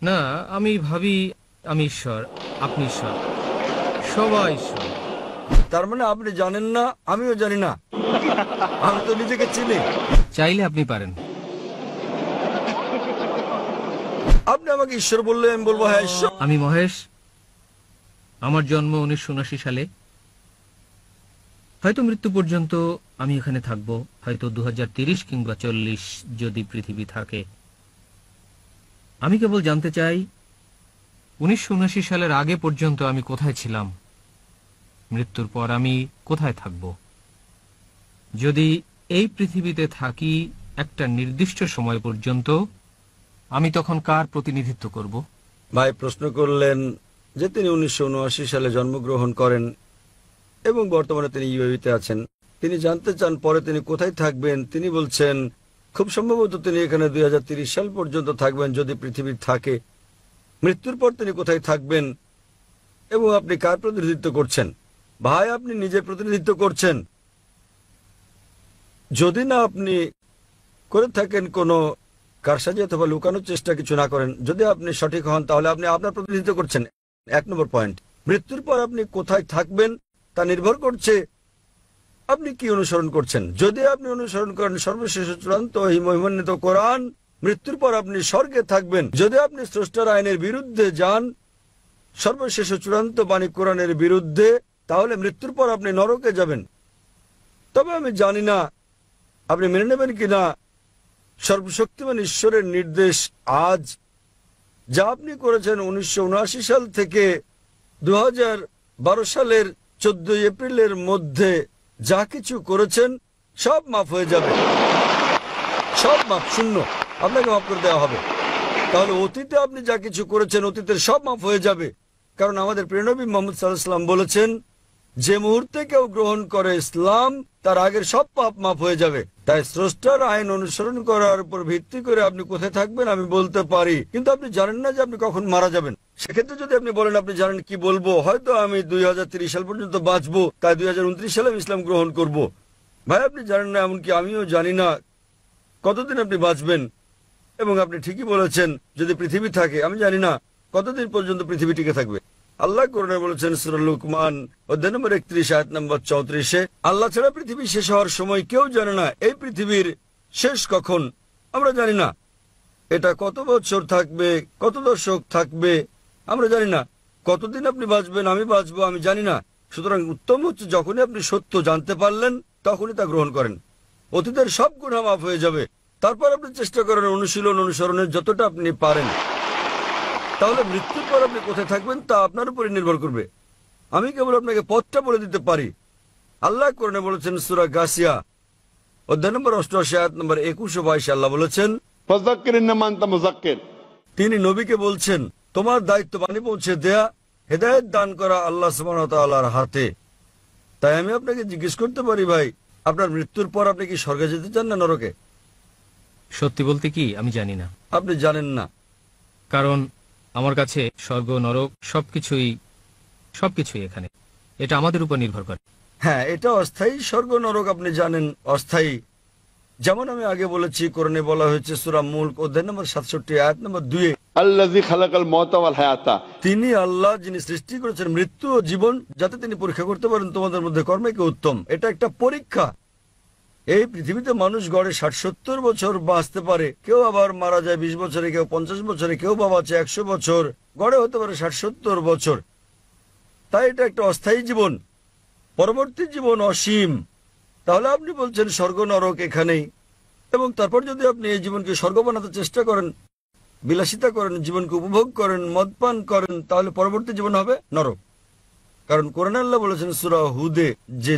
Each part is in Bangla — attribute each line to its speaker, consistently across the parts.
Speaker 1: না, আমি ভাবি আমি ঈশ্বর, আপনি ঈশ্বর, সবাই ঈশ্বর।
Speaker 2: তার মানে আপনি জানেন না, আমিও জানি না। আমি তো নিজেকে চিনি।
Speaker 1: চাইলে আপনি পারেন।
Speaker 2: আপনি আমাকে ঈশ্বর বললে আমি বলবো হ্যাঁ ঈশ্বর।
Speaker 1: আমি মহেশ, আমার জন্ম 1979 সালে। হয়তো মৃত্যু পর্যন্ত আমি এখানে থাকব, হয়তো 2030 কিংবা 40 যদি পৃথিবী থাকে। আমি কেবল জানতে চাই 1979 সালের আগে পর্যন্ত আমি কোথায় ছিলাম, মৃত্যুর পর আমি কোথায় থাকব। যদি এই পৃথিবীতে থাকি একটা নির্দিষ্ট সময় পর্যন্ত, আমি তখন কার প্রতিনিধিত্ব করব?
Speaker 2: ভাই প্রশ্ন করলেন যে তিনি 1979 সালে জন্মগ্রহণ করেন এবং বর্তমানে তিনি ইউএইতে আছেন। তিনি জানতে চান পরে তিনি কোথায় থাকবেন। তিনি বলছেন খুব সম্ভবত তিনি এখানে 2030 সাল পর্যন্ত থাকবেন যদি পৃথিবী থাকে। মৃত্যুর পর তিনি কোথায় থাকবেন এবং আপনি কার প্রতিনিধিত্ব করছেন? ভাই আপনি নিজের প্রতিনিধিত্ব করছেন। যদি না আপনি করে থাকেন কোনো কারসাজি অথবা লুকানোর চেষ্টা কিছু না করেন, যদি আপনি সঠিক হন তাহলে আপনি আপনার প্রতিনিধিত্ব করছেন। 1 নম্বর পয়েন্ট, মৃত্যুর পর আপনি কোথায় থাকবেন তা নির্ভর করছে আপনি কি অনুসরণ করছেন। যদি আপনি অনুসরণ করেন সর্বশেষ চূড়ান্ত এই মহিমান্বিত কোরআন, মৃত্যুর পর আপনি স্বর্গে থাকবেন। যদি আপনি স্রষ্টার আইনের বিরুদ্ধে যান, সর্বশেষ চূড়ান্ত বাণী কোরআনের বিরুদ্ধে, তাহলে মৃত্যুর পর আপনি নরকে যাবেন। তবে আমি জানি না আপনি মেনে নেবেন কিনা সর্বশক্তিমান ঈশ্বরের নির্দেশ আজ যা আপনি করেছেন 1979 সাল থেকে 2012 সালের 14 এপ্রিলের মধ্যে যা কিছু করেছেন সব মাফ হয়ে যাবে। সব মাফ, শূন্য, আপনাকে মাফ করে দেওয়া হবে। তাহলে অতীতে আপনি যা কিছু করেছেন অতীতের সব মাফ হয়ে যাবে। কারণ আমাদের প্রিয় নবী মুহাম্মদ সাল্লাল্লাহু আলাইহি ওয়াসাল্লাম বলেছেন যে মুহূর্তে কেউ গ্রহণ করে ইসলাম তার আগের সব পাপ মাফ হয়ে যাবে। তাই স্রষ্টার আইন অনুসরণ করার উপর ভিত্তি করে আপনি কোথায় থাকবেন আমি বলতে পারি, কিন্তু আপনি জানেন না যে আপনি কখন মারা যাবেন। সেক্ষেত্রে যদি আপনি বলেন আপনি জানেন কি বলবো, হয়তো আমি 2030 সাল পর্যন্ত বাঁচবো, তাই 2029 সালে আমি ইসলাম গ্রহণ করব। ভাই আপনি জানেন না, এমনকি আমিও জানি না কতদিন আপনি বাঁচবেন। এবং আপনি ঠিকই বলেছেন যদি পৃথিবী থাকে, আমি জানি না কতদিন পর্যন্ত পৃথিবী টিকে থাকবে। আল্লাহ কোরআনে বলেছেন সূরা লুকমান অধ্যায় নম্বর 31 আয়াত নম্বর 34, আল্লাহ ছাড়া পৃথিবী শেষ হওয়ার সময় কেউ জানে না এই পৃথিবীর শেষ কখন। আমরা জানি না এটা কত বছর থাকবে, কত দশক থাকবে, আমরা জানি না। কতদিন আপনি বাঁচবেন, আমি বাঁচবো, আমি জানি না। সুতরাং উত্তম হচ্ছে যখনই আপনি সত্য জানতে পারলেন তখনই তা গ্রহণ করেন। অতীতের সব গুনাহ মাফ হয়ে যাবে। তারপর আপনি চেষ্টা করেন অনুশীলন অনুসরণের যতটা আপনি পারেন। তাহলে মৃত্যুর পর আপনি কোথায় থাকবেন তা আপনার উপরে নির্ভর করবে। আমি কেবল আপনাকে পথটা বলে দিতে পারি। আল্লাহ কোরআনে বলেছেন সূরা গাসিয়া অধ্যায় নম্বর 88 আয়াত নম্বর 21 ও 22, আল্লাহ বলেছেন তিনি নবীকে বলছেন তোমার দায়িত্ব বাণী পৌঁছে দেয়া, হেদায়েত দান করা আল্লাহ সুবহানাহু ওয়া তাআলার হাতে। তাই আমি আপনাকে জিজ্ঞেস করতে পারি ভাই, আপনার মৃত্যুর পর আপনি কি স্বর্গে যেতে চান না নরকে?
Speaker 1: সত্যি বলতে কি আমি জানি না।
Speaker 2: আপনি জানেন না?
Speaker 1: কারণ আমার কাছে স্বর্গ নরক সবকিছুই এখানে, এটা আমাদের উপর নির্ভর করে।
Speaker 2: হ্যাঁ, এটা অস্থায়ী। স্বর্গ নরক আপনি জানেন অস্থায়ী। যেমন আমি আগে বলেছি কোরআনে বলা হয়েছে সূরা মুলক অধ্যায় নম্বর 67 আয়াত নম্বর 2,
Speaker 3: আল্লাযী খালাকাল মাউতা ওয়াল হায়াতা,
Speaker 2: তিনি আল্লাহ যিনি সৃষ্টি করেছেন মৃত্যু ও জীবন যাতে তিনি পরীক্ষা করতে পারেন তোমাদের মধ্যে কর্মে কে উত্তম। এটা একটা পরীক্ষা। এই পৃথিবীতে মানুষ গড়ে 60-70 বছর বাঁচতে পারে, কেউ আবার মারা যায় 20 বছরে, কেউ 50 বছরে, কেউ বা বাঁচে 100 বছর, গড়ে হতে পারে 60-70 বছর। তাই এটা একটা অস্থায়ী জীবন, পরবর্তী জীবন অসীম। তাহলে আপনি বলছেন স্বর্গ নরক এখানেই, এবং তারপর যদি আপনি এই জীবনকে স্বর্গ বানাতে চেষ্টা করেন, বিলাসিতা করেন, জীবনকে উপভোগ করেন, মদপান করেন, তাহলে পরবর্তী জীবন হবে নরক। কারণ কোরআনে আল্লাহ বলেছেন সূরা হুদে যে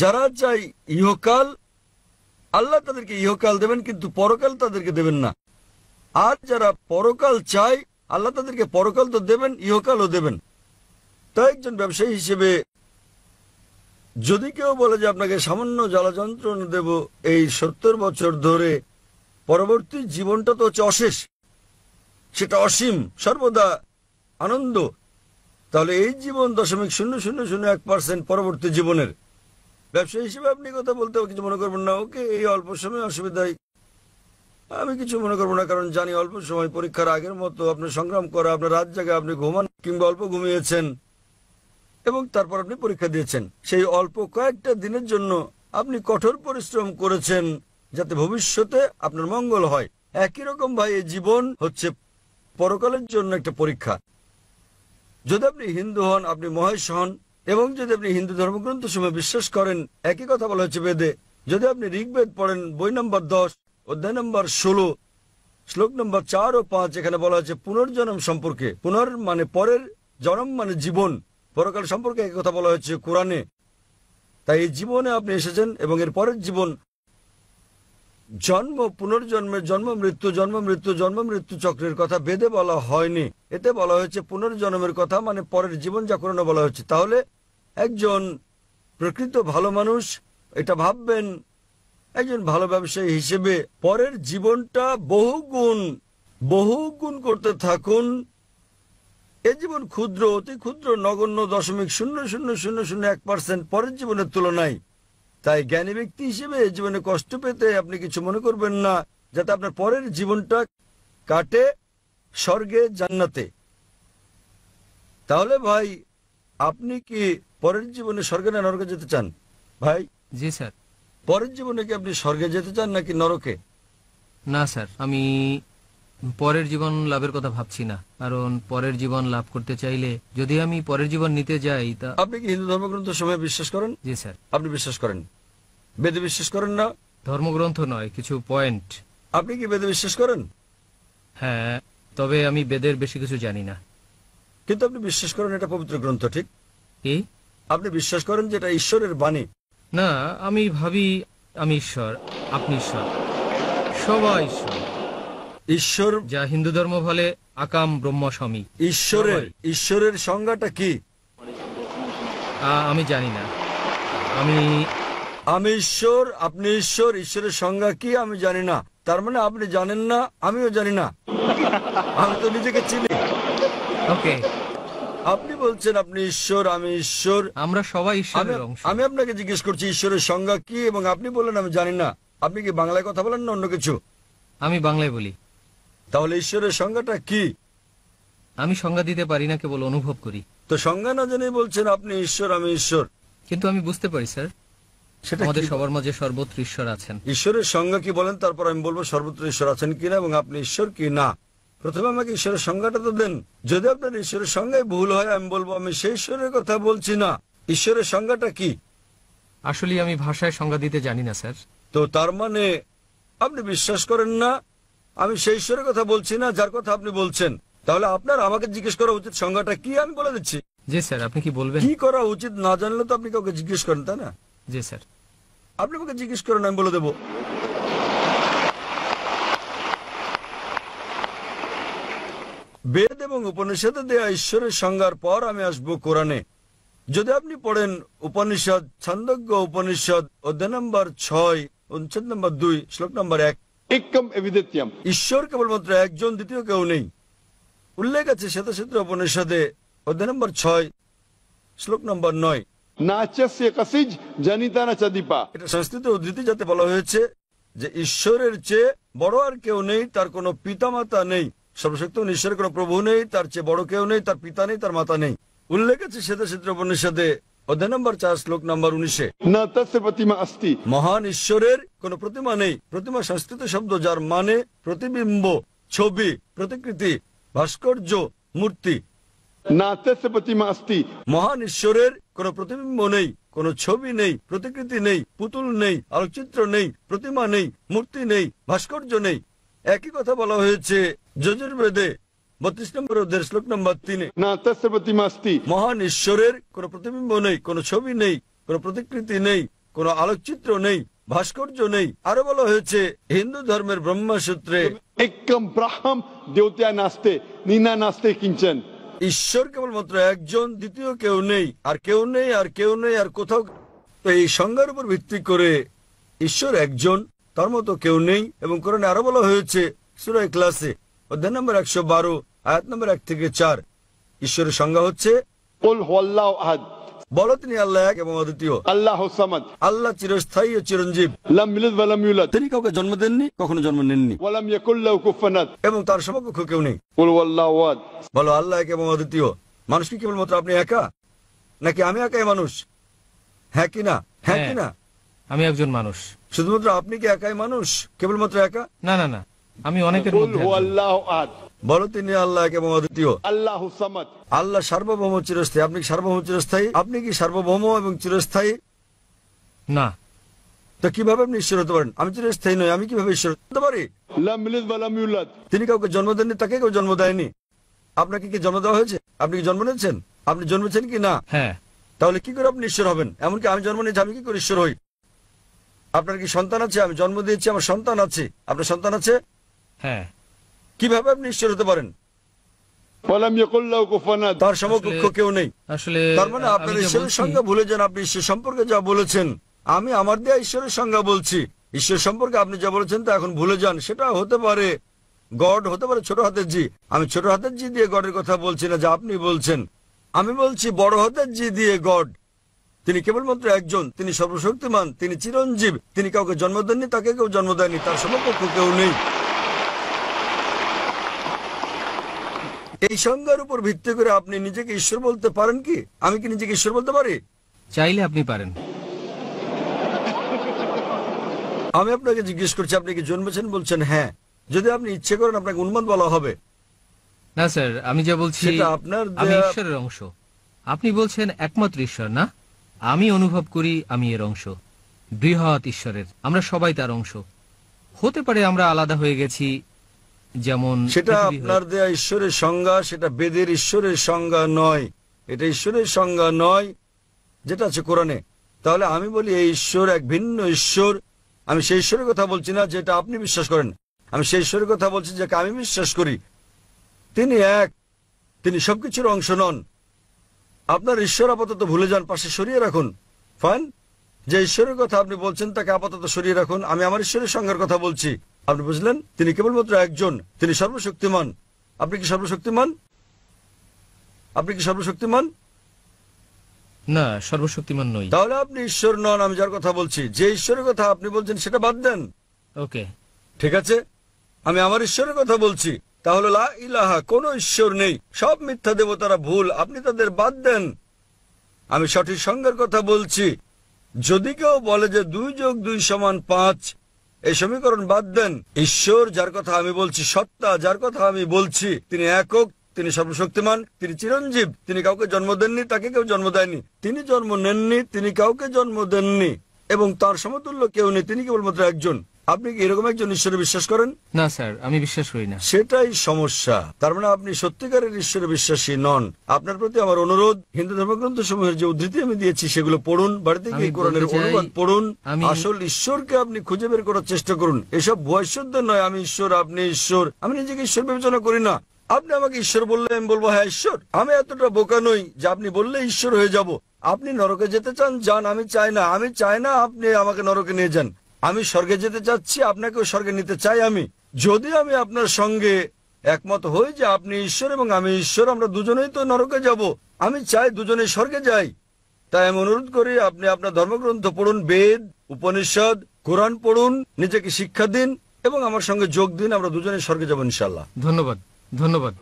Speaker 2: যারা চাই ইহকাল, আল্লাহ তাদেরকে ইহকাল দেবেন কিন্তু পরকাল তাদেরকে দেবেন না। আর যারা পরকাল চায় আল্লাহ তাদেরকে পরকাল তো দেবেন, ইহকালও দেবেন। তাই একজন ব্যবসায়ী হিসেবে যদি কেউ বলে যে আপনাকে সামান্য জ্বালা যন্ত্রণা দেব এই 70 বছর ধরে, পরবর্তী জীবনটা তো হচ্ছে অশেষ, সেটা অসীম, সর্বদা আনন্দ, তাহলে এই জীবন 0.0001% পরবর্তী জীবনের। ব্যবসায়ী হিসেবে আপনি কথা বলতে কিছু মনে করবেন না, ওকে এই অল্প সময় অসুবিধায় আমি কিছু মনে করবো না, কারণ জানি অল্প সময় পরীক্ষার আগের মতো আপনার সংগ্রাম করা, আপনার রাত জায়গা, আপনি ঘুমান কিংবা অল্প ঘুমিয়েছেন এবং তারপর আপনি পরীক্ষা দিয়েছেন। সেই অল্প কয়েকটা দিনের জন্য আপনি কঠোর পরিশ্রম করেছেন যাতে ভবিষ্যতে আপনার মঙ্গল হয়। একই রকম ভাই, এই জীবন হচ্ছে পরকালের জন্য একটা পরীক্ষা। যদি আপনি হিন্দু হন, আপনি মহেশ হন, এবং যদি আপনি হিন্দু ধর্মগ্রন্থ সমূহে বিশ্বাস করেন, একই কথা বলা হচ্ছে বেদে। যদি আপনি ঋগ্বেদ পড়েন, বই নম্বর 10, অধ্যায় নম্বর 16, শ্লোক নম্বর 4 ও 5, এখানে বলা হচ্ছে পুনর্জন্ম সম্পর্কে। পুনর মানে পরের, জন্ম মানে জীবন, পরকাল সম্পর্কে একই কথা বলা হচ্ছে কোরআনে। তাই এই জীবনে আপনি এসেছেন এবং এর পরের জীবন, জন্ম পুনর্জন্মের, জন্ম মৃত্যু, জন্ম মৃত্যু, জন্ম মৃত্যু চক্রের কথা বেদে বলা হয়নি। এতে বলা হয়েছে পুনর্জন্মের কথা, মানে পরের জীবন, যা কোরআনে বলা হচ্ছে। তাহলে একজন প্রকৃত ভালো মানুষ, এটা ভাববেন, একজন ভালো ব্যবসায়ী হিসেবে পরের জীবনটা বহুগুণ করতে থাকুন। এ জীবন ক্ষুদ্র, অতি ক্ষুদ্র, নগণ্য, 0.0001% পরের জীবনের তুলনায়। তাই জ্ঞানী ব্যক্তি হিসেবে এই জীবনে কষ্ট পেতে আপনি কিছু মনে করবেন না, যাতে আপনার পরের জীবনটা কাটে স্বর্গে, জান্নাতে। তাহলে ভাই, আপনি কি পরের জীবনে স্বর্গে না নরকে যেতে চান? ভাই,
Speaker 1: জি স্যার।
Speaker 2: পরের জীবনে কি আপনি স্বর্গে যেতে চান নাকি নরকে?
Speaker 1: না স্যার, আমি পরের জীবন লাভের কথা ভাবছি না। কারণ পরের জীবন লাভ করতে চাইলে যদি আমি পরের জীবন নিতে যাই তা।
Speaker 2: আপনি কি হিন্দু ধর্মগ্রন্থ সময় বিশ্বাস করেন?
Speaker 1: জি স্যার।
Speaker 2: আপনি বিশ্বাস করেন? বেদে বিশ্বাস করেন না?
Speaker 1: ধর্মগ্রন্থ নয়, কিছু পয়েন্ট।
Speaker 2: আপনি কি বেদে বিশ্বাস করেন?
Speaker 1: হ্যাঁ, তবে আমি বেদের বেশি কিছু জানি না।
Speaker 2: কিন্তু আপনি বিশ্বাস করেন এটা পবিত্র গ্রন্থ, ঠিক?
Speaker 1: কি?
Speaker 2: আপনি বিশ্বাস করেন যে এটা ঈশ্বরের বাণী?
Speaker 1: না, আমি ভাবি আমি ঈশ্বর, আপনি ঈশ্বর, সবাই ঈশ্বর।
Speaker 2: ঈশ্বর,
Speaker 1: যা হিন্দু ধর্ম বলে আকাম ব্রহ্ম স্বামী।
Speaker 2: ঈশ্বরের সংজ্ঞাটা কি?
Speaker 1: আমি জানি না।
Speaker 2: আমি ঈশ্বর, আপনি ঈশ্বর, ঈশ্বরের সংজ্ঞা কি আমি জানি না। তার মানে আপনি জানেন না, আমিও জানি না। আমি তো নিজেকে চিনি।
Speaker 1: ওকে,
Speaker 2: আপনি বলছেন আপনি ঈশ্বর, আমি ঈশ্বর,
Speaker 1: আমরা সবাই ঈশ্বরের অংশ।
Speaker 2: আমি আপনাকে জিজ্ঞেস করছি ঈশ্বরের সংজ্ঞা কি, এবং আপনি বললেন আমি জানি না। আপনি কি বাংলায় কথা বলেন না অন্য কিছু?
Speaker 1: আমি বাংলায় বলি।
Speaker 2: তাহলে ঈশ্বরের সংজ্ঞাটা কি?
Speaker 1: আমি সংজ্ঞা দিতে পারি না, কেবল অনুভব করি।
Speaker 2: তো সংজ্ঞা না জেনেই বলছেন আপনি ঈশ্বর, আমি ঈশ্বর।
Speaker 1: কিন্তু আমি বুঝতে পারি স্যার,
Speaker 2: সেটা
Speaker 1: আমাদের
Speaker 2: কি?
Speaker 1: সবার মাঝে সর্বত্র ঈশ্বর আছেন।
Speaker 2: ঈশ্বরের সংজ্ঞা কি বলেন, তারপর আমি বলবো সর্বত্র ঈশ্বর আছেন কিনা এবং আপনি ঈশ্বর কি না। প্রথমে আমাকে ঈশ্বরের সংজ্ঞাটা তো দেন। যদি আপনার ঈশ্বরের সংজ্ঞায় ভুল হয়, আমি বলবো আমি সেই ঈশ্বরের কথা বলছি না। ঈশ্বরের সংজ্ঞাটা কি?
Speaker 1: আসলে আমি ভাষায় সংজ্ঞা দিতে জানি না স্যার।
Speaker 2: তো তার মানে আপনি বিশ্বাস করেন না, আমি সেই ঈশ্বরের কথা বলছি না যার কথা আপনি বলছেন। তাহলে আপনার আমাকে জিজ্ঞেস করা উচিত সংজ্ঞাটা কি, আমি বলে দিচ্ছি।
Speaker 1: জি স্যার, আপনি কি বলবেন?
Speaker 2: কি করা উচিত না জানলে তো আপনি কাউকে জিজ্ঞেস করেন, তাই না?
Speaker 1: জি স্যার।
Speaker 2: আপনি আমাকে জিজ্ঞেস করেন, আমি বলে দেবো। বেদ এবং উপনিষদে দেয়া ঈশ্বরের সংজ্ঞার পর আমি আসবো কোরআনে। যদি আপনি পড়েন উপনিষদ, ছান্দোগ্য উপনিষদ, অধ্যায় নম্বর 6, অনুচ্ছেদ নম্বর 2, শ্লোক নম্বর 1,
Speaker 3: एकम एविदित्यम।
Speaker 2: ঈশ্বর কেবলমাত্র একজন, দ্বিতীয় কেউ নেই। উল্লেখ আছে শ্বেতসূত্র উপনিষদে, অধ্যায় নম্বর 6, শ্লোক নম্বর 9।
Speaker 3: नाचस्य कसिज जनिता न चदीपा।
Speaker 2: এটা সংস্কৃত উদ্ধৃতি, যাতে বলা হয়েছে যে ঈশ্বরের চেয়ে বড় আর কেউ নেই, তার কোনো পিতামাতা নেই। সর্বশক্ত ঈশ্বরের কোনো প্রভু নেই, তার চেয়ে বড় কেউ নেই, তার পিতা নেই, তার মাতা নেই। উল্লেখ আছে শ্বেতসূত্র উপনিষদে, অধ্যায় নম্বর 4, শ্লোক নম্বর 19।
Speaker 3: न तस्य प्रतिमा अस्ति।
Speaker 2: মহান ঈশ্বরের কোনো প্রতিমা নেই। প্রতিমা সংস্কৃত শব্দ যার মানে প্রতিবিম্ব, ছবি, প্রতিকৃতি, ভাস্কর্য, মূর্তি।
Speaker 3: न तस्य प्रतिमा अस्ति।
Speaker 2: মহান ঈশ্বরের কোনো প্রতিবিম্ব নেই, কোনো ছবি নেই, প্রতিকৃতি নেই, পুতুল নেই, আলোকচিত্র নেই, প্রতিমা নেই, মূর্তি নেই, ভাস্কর্য নেই। একই কথা বলা হয়েছে যজুর্বেদে 32 নম্বর অধ্যায়ের শ্লোক নম্বর 3।
Speaker 3: न तस्य प्रतिमा अस्ति।
Speaker 2: মহান ঈশ্বরের কোনো প্রতিবিম্ব নেই, কোনো ছবি নেই, কোনো প্রতিকৃতি নেই, কোনো আলোকচিত্র নেই, ভাস্কর্য নেই। আরো বলা হয়েছে হিন্দু ধর্মের ব্রহ্মসূত্রে,
Speaker 3: एकम ब्रह्म देवत्या नास्ते नीना नास्ते किंचन।
Speaker 2: ঈশ্বর কেবলমাত্র একজন, দ্বিতীয় কেউ নেই, আর কেউ নেই, আর কেউ নেই, আর কোথাও। তো এই সংজ্ঞার উপর ভিত্তি করে ঈশ্বর একজন, তার মতো কেউ নেই। এবং কোরআনে আরো বলা হয়েছে সূরা ইখলাসে, অধ্যায় নম্বর 112, আয়াত নম্বর 1 থেকে 4। ঈশ্বরের সংজ্ঞা হচ্ছে,
Speaker 3: कुल हुवल्लाहु अहद।
Speaker 2: বলো তিনি আল্লাহ এক এবং অদ্বিতীয়।
Speaker 3: الله الصمد
Speaker 2: আল্লাহ চিরস্থায়ী ও চিরঞ্জীব।
Speaker 3: لم يلد ولم يولد
Speaker 2: তিনি কাউকে জন্ম দেননি, কখনো জন্ম নেননি,
Speaker 3: ولم يكن له كفوا أحد
Speaker 2: এবং তার সমকক্ষ কেউ নেই।
Speaker 3: قل هو الله أحد
Speaker 2: বলো আল্লাহ এক এবং অদ্বিতীয়। মানুষ কি কেবলমাত্র আপনি একা, নাকি আমি একাই মানুষ? হ্যাঁ কি না? হ্যাঁ কি না?
Speaker 1: আমি একজন মানুষ।
Speaker 2: শুধুমাত্র আপনি কি একাই মানুষ, কেবলমাত্র একা?
Speaker 1: না না না, আমি অনেকের
Speaker 3: قل
Speaker 1: মধ্যে
Speaker 3: هو
Speaker 1: একজন।
Speaker 3: الله أحد
Speaker 2: বলো তিনি আল্লাহ এক এবং অদ্বিতীয়।
Speaker 3: الله الصمد
Speaker 2: আল্লাহ সার্বভৌম চিরস্থায়ী। আপনি কি সার্বভৌম চিরস্থায়ী? আপনি কি সার্বভৌম এবং চিরস্থায়ী?
Speaker 1: না,
Speaker 2: তো কিভাবে আপনি ঈশ্বর হতে পারেন? আমি চিরস্থায়ী নই, আমি কিভাবে ঈশ্বর হতে পারি?
Speaker 3: لم يلد ولم يولد
Speaker 2: তিনি কাউকে জন্ম দেননি, তাকে কেউ জন্ম দেয়নি। আপনাকে কি জন্ম দেওয়া হয়েছে? আপনি কি জন্ম নিয়েছেন? আপনি জন্মেছেন কি না?
Speaker 1: হ্যাঁ।
Speaker 2: তাহলে কি করে আপনি ঈশ্বর হবেন? এমনকি আমি জন্ম নিয়েছি, আমি কি করে ঈশ্বর হই? আপনার কি সন্তান আছে? আমি জন্ম দিয়েছি, আমার সন্তান আছে। আপনার সন্তান আছে?
Speaker 1: হ্যাঁ,
Speaker 2: কিভাবে আপনি ঈশ্বর হতে পারেন?
Speaker 3: ولم يكن له كفوا أحد
Speaker 2: তার সমকক্ষ কেউ নেই।
Speaker 1: আসলে
Speaker 2: তার মানে আপনার
Speaker 1: আমি যা
Speaker 2: ঈশ্বরের
Speaker 1: বলছি-
Speaker 2: সংজ্ঞা ভুলে যান। আপনি ঈশ্বর সম্পর্কে যা বলেছেন, আমি আমার দেয়া ঈশ্বরের সংজ্ঞা বলছি। ঈশ্বর সম্পর্কে আপনি যা বলেছেন তা এখন ভুলে যান। সেটা হতে পারে গড, হতে পারে ছোট হাতের জি। আমি ছোট হাতের জি দিয়ে গডের কথা বলছি না যা আপনি বলছেন। আমি বলছি বড় হাতের জি দিয়ে গড। তিনি কেবলমাত্র একজন, তিনি সর্বশক্তিমান, তিনি চিরঞ্জীব। তিনি কাউকে জন্ম দেননি, তাকে কেউ জন্ম দেয়নি, তার সমকক্ষ কেউ নেই। এই সংজ্ঞার উপর ভিত্তি করে আপনি নিজেকে ঈশ্বর বলতে পারেন কি? আমি কি নিজেকে ঈশ্বর বলতে পারি?
Speaker 1: চাইলে আপনি পারেন।
Speaker 2: আমি আপনাকে জিজ্ঞেস করছি, আপনি কি জন্মেছেন? বলছেন হ্যাঁ। যদি আপনি ইচ্ছে করেন আপনাকে উন্মাদ বলা হবে।
Speaker 1: না স্যার, আমি যা বলছি
Speaker 2: সেটা আপনার
Speaker 1: আমি
Speaker 2: দেয়া-
Speaker 1: ঈশ্বরের অংশ। আপনি বলছেন একমাত্র ঈশ্বর না, আমি অনুভব করি আমি এর অংশ, বৃহৎ ঈশ্বরের। আমরা সবাই তার অংশ। হতে পারে আমরা আলাদা হয়ে গেছি, যেমন
Speaker 2: সেটা
Speaker 1: পৃথিবী
Speaker 2: আপনার
Speaker 1: হয়ে-
Speaker 2: দেয়া ঈশ্বরের সংজ্ঞা, সেটা বেদের ঈশ্বরের সংজ্ঞা নয়। এটা ঈশ্বরের সংজ্ঞা নয় যেটা আছে কোরআনে। তাহলে আমি বলি এই ঈশ্বর এক ভিন্ন ঈশ্বর। আমি সেই ঈশ্বরের কথা বলছি না যেটা আপনি বিশ্বাস করেন। আমি সেই ঈশ্বরের কথা বলছি যাকে আমি বিশ্বাস করি। তিনি এক, তিনি সবকিছুর অংশ নন। আপনার ঈশ্বর আপাতত ভুলে যান, পাশে সরিয়ে রাখুন। ফাইন, যে ঈশ্বরের কথা আপনি বলছেন তাকে আপাতত সরিয়ে রাখুন। আমি আমার ঈশ্বরের সংজ্ঞার কথা বলছি। আপনি বুঝলেন? তিনি কেবলমাত্র একজন, তিনি সর্বশক্তিমান। আপনি কি সর্বশক্তিমান? আপনি কি সর্বশক্তিমান?
Speaker 1: না, সর্বশক্তিমান নই।
Speaker 2: তাহলে আপনি ঈশ্বর নন। আমি যার কথা বলছি, যে ঈশ্বরের কথা আপনি বলছেন সেটা বাদ দেন।
Speaker 1: ওকে,
Speaker 2: ঠিক আছে, আমি আমার ঈশ্বরের কথা বলছি। তাহলে লা ইলাহা, কোনো ঈশ্বর নেই, সব মিথ্যা দেবতারা ভুল, আপনি তাদের বাদ দেন। আমি সঠিক সংজ্ঞার কথা বলছি। যদি কেউ বলে যে 2+2=5, এই সমীকরণ বাদ দেন। ঈশ্বর যার কথা আমি বলছি, সত্তা যার কথা আমি বলছি, তিনি একক, তিনি সর্বশক্তিমান, তিনি চিরঞ্জীব। তিনি কাউকে জন্ম দেননি, তাকে কেউ জন্ম দেয়নি। তিনি জন্ম নেননি, তিনি কাউকে জন্ম দেননি, এবং তার সমতুল্য কেউ নেই। তিনি কেবলমাত্র একজন। আপনি কি এরকম একজন ঈশ্বরে বিশ্বাস করেন?
Speaker 1: না স্যার, আমি বিশ্বাস করি না।
Speaker 2: সেটাই সমস্যা। তার মানে আপনি সত্যিকারের ঈশ্বরে বিশ্বাসী নন। আপনার প্রতি আমার অনুরোধ, হিন্দু ধর্মগ্রন্থ সমূহের যে উদ্ধৃতি আমি দিয়েছি সেগুলো পড়ুন। বাড়িতে
Speaker 1: আমি
Speaker 2: গিয়ে কোরআনের
Speaker 1: বলতে চাই,
Speaker 2: অনুবাদ পড়ুন।
Speaker 1: আমি-
Speaker 2: আসল ঈশ্বরকে আপনি খুঁজে বের করার চেষ্টা করুন। এসব ভুয়া ঈশ্বরদের নয়, আমি ঈশ্বর, আপনি ঈশ্বর। আমি নিজেকে ঈশ্বর বিবেচনা করি না। আপনি আমাকে ঈশ্বর বললে আমি বলবো হ্যাঁ ঈশ্বর। আমি এতটা বোকা নই যে আপনি বললে ঈশ্বর হয়ে যাব। আপনি নরকে যেতে চান, যান। আমি চাই না। আমি চাই না আপনি আমাকে নরকে নিয়ে যান। আমি স্বর্গে যেতে চাচ্ছি, আপনাকেও স্বর্গে নিতে চাই। আমি যদি আমি আপনার সঙ্গে একমত হই যে আপনি ঈশ্বর এবং আমি ঈশ্বর, আমরা দুজনেই তো নরকে যাব। আমি চাই দুজনেই স্বর্গে যাই। তাই আমি অনুরোধ করি আপনি আপনার ধর্মগ্রন্থ পড়ুন, বেদ, উপনিষদ, কোরআন পড়ুন, নিজেকে শিক্ষা দিন এবং আমার সঙ্গে যোগ দিন। আমরা দুজনেই স্বর্গে যাব ইনশাআল্লাহ।
Speaker 1: ধন্যবাদ, ধন্যবাদ।